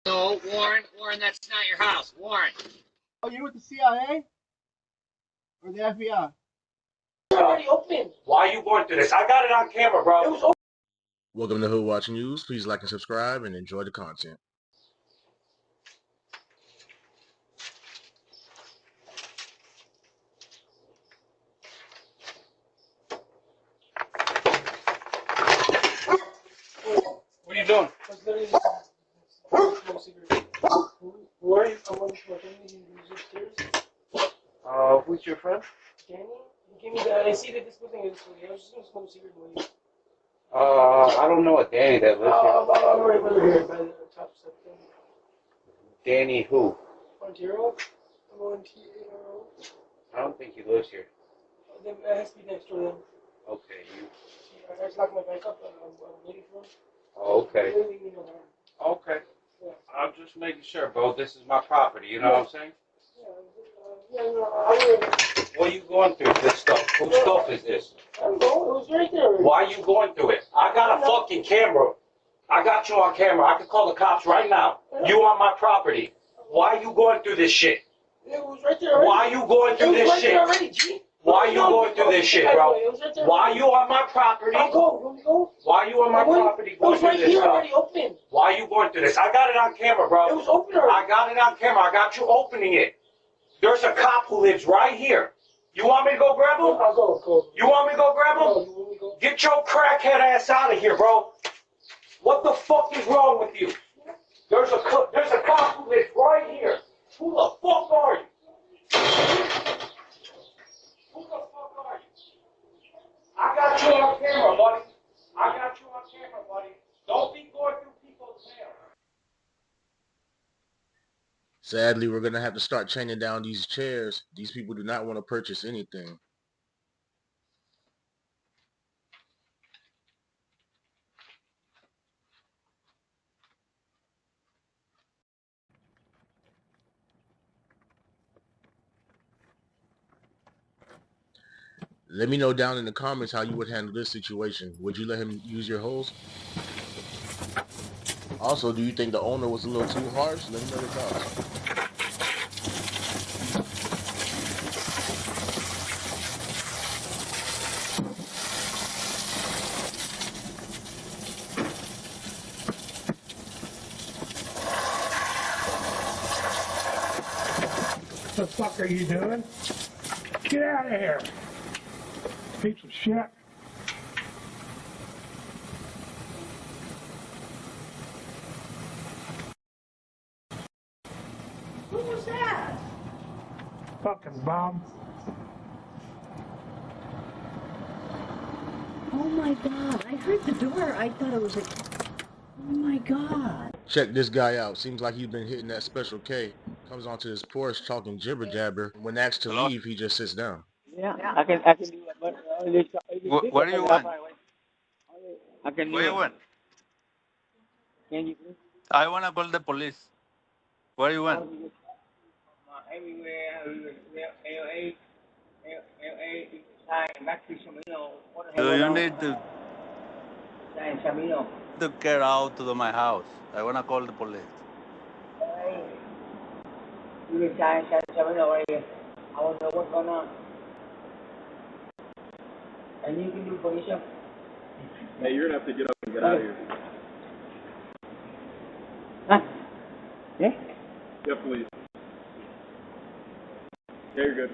No, Warren, that's not your house. Warren. Oh, you're with the CIA? Or the FBI? It's already open. Why are you going through this? I got it on camera, bro. It was open. Welcome to Hood Watch News. Please like and subscribe and enjoy the content. What are you doing? Who are you? Someone upstairs. Who's your friend? Danny? He gave me the. I see that this building is. I was just gonna smoke a cigarette with you. I don't know a Danny that lives here. I'm right over here by the top step thing. Danny who? Montero? Montero. I don't think he lives here. Then it has to be next door then. Okay, you. I just locked my back up. I'm waiting for him. Oh, okay. Okay. Yeah. I'm just making sure, bro. This is my property. You know what I'm saying? What are you going through this stuff? Whose stuff is this? I don't know. It was right there. Why are you going through it? I got a fucking camera. I got you on camera. I can call the cops right now. You on my property. Why are you going through this shit? It was right there already. Why are you going through this shit? Already, G. Why are you going through this shit, bro? Why are you on my property? I'll go. Let me go. Why are you on my property going through this stuff? Already open. Why are you going through this? I got it on camera, bro. It was open already. I got it on camera. I got you opening it. There's a cop who lives right here. You want me to go grab him? I'll go. You want me to go grab him? Get your crackhead ass out of here, bro. What the fuck is wrong with you? There's a cop who lives right here. Who the fuck are you? Who the fuck are you? I got you on camera, buddy. I got you on camera, buddy. Don't be going through people's mail. Sadly, we're going to have to start chaining down these chairs. These people do not want to purchase anything. Let me know down in the comments how you would handle this situation. Would you let him use your hose? Also, do you think the owner was a little too harsh? Let me know your thoughts. What the fuck are you doing? Get out of here. Piece of shit. Who was that? Fucking bomb. Oh my god, I heard the door. I thought it was a... Oh my god. Check this guy out. Seems like he's been hitting that special K. Comes onto his porch talking jibber jabber. When asked to leave, he just sits down. Yeah, I can do that, but What do you want? I can do What do you it. want? Can you please? I want to call the police. What do you want? Everywhere, LA, sign, back to Samino. Do you need Sign Samino. to get out to my house? I want to call the police. You sign Samino right here. I want to know what's going on. And you can do permission. Hey, you're gonna have to get up and get out of here. Huh? Yeah? Yeah, please. Yeah, you're good.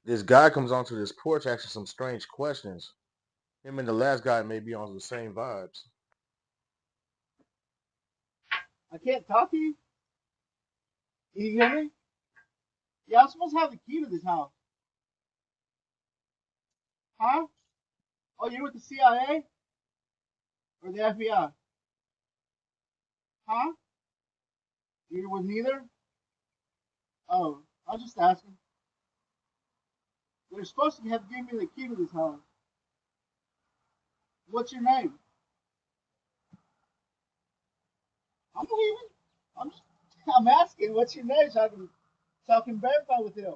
This guy comes onto this porch asking some strange questions. Him and the last guy may be on the same vibes. I can't talk to you? You hear me? Yeah, I'm supposed to have the key to this house. Huh? Oh, you're with the CIA? Or the FBI? Huh? You're with neither? Oh, I was just asking. You're supposed to have given me the key to this house. What's your name? I'm leaving. I'm just I'm asking, what's your name so I can verify with him.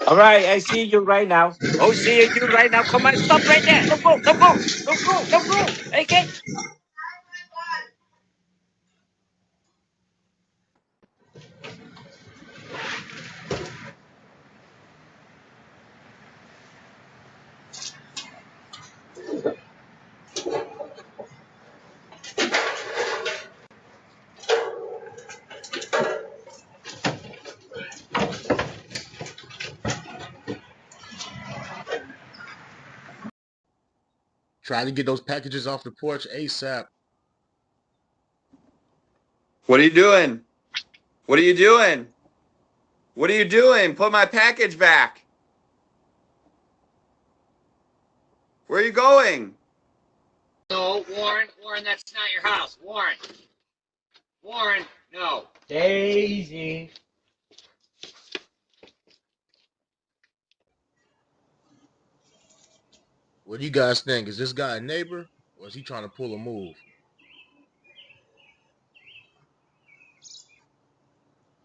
All right, I see you right now. Oh, seeing you right now. Come on, stop right there. Don't go, don't go, don't go, don't go. Okay. Try to get those packages off the porch ASAP. What are you doing? What are you doing? What are you doing? Put my package back. Where are you going? No, Warren, Warren, that's not your house. Warren, Warren, no. Daisy. What do you guys think? Is this guy a neighbor, or is he trying to pull a move?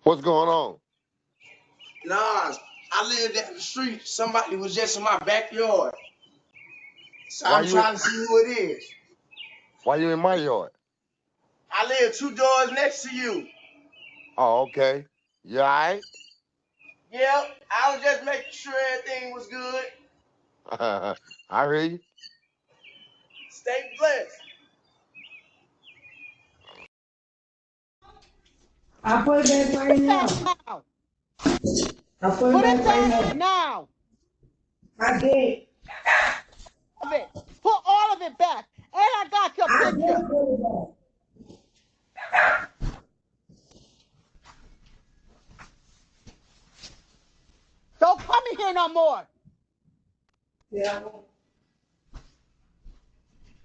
What's going on? Nah, I live down the street. Somebody was just in my backyard. So Why I'm you trying to see who it is. why you in my yard? I live 2 doors next to you. Oh, okay. You all right? Yep, I was just making sure everything was good. I hear you. Stay blessed. I'll put it back right now. Now. I'll put it Put back it right back now. now. I did. Of it. Put all of it back. And I got your I picture. just put it back. Don't come in here no more. Yeah.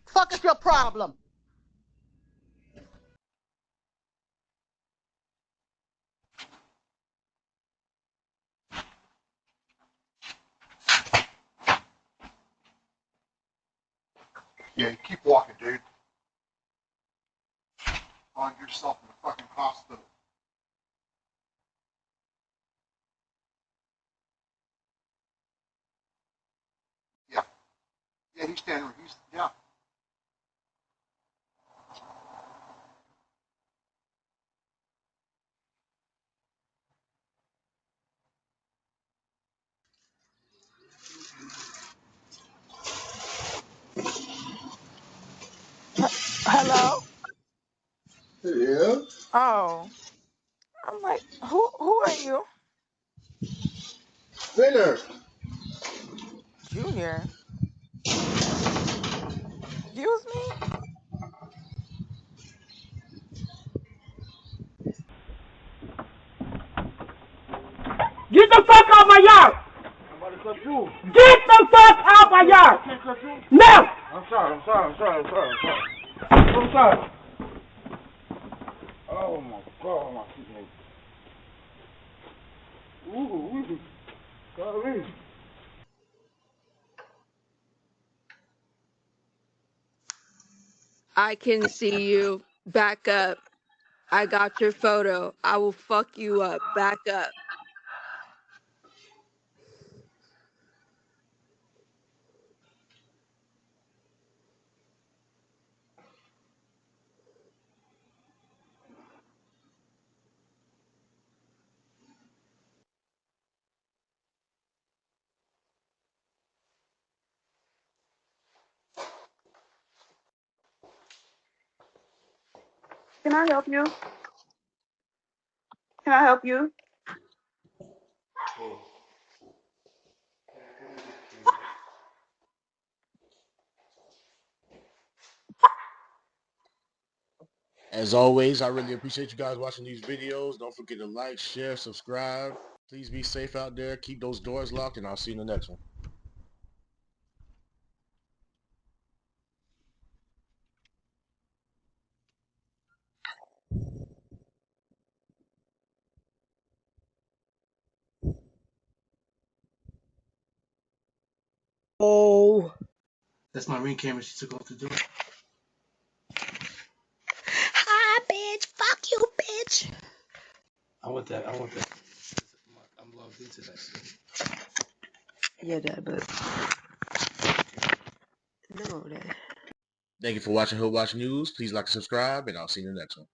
Fuck is your problem? Yeah, you keep walking, dude. Find yourself in a fucking hospital. Yeah. Yeah, he's standing. Yeah. Hello? Yeah. Oh. I'm like, who are you? Finner. Junior. Excuse me? Get the fuck out my yard! I'm about to cut you. Get the fuck out my yard! I can't cut you. No! I'm sorry. I'm sorry. Oh my God, my feet hurt. Ooh. Golly. I can see you. Back up. I got your photo. I will fuck you up. Back up. Can I help you? Can I help you? As always, I really appreciate you guys watching these videos. Don't forget to like, share, subscribe. Please be safe out there. Keep those doors locked, and I'll see you in the next one. Oh. That's my ring camera she took off the door. Hi, bitch. Fuck you, bitch. I want that. I'm logged into that shit. Yeah, Dad, but no, Dad. Thank you for watching Hood Watch News. Please like and subscribe, and I'll see you in the next one.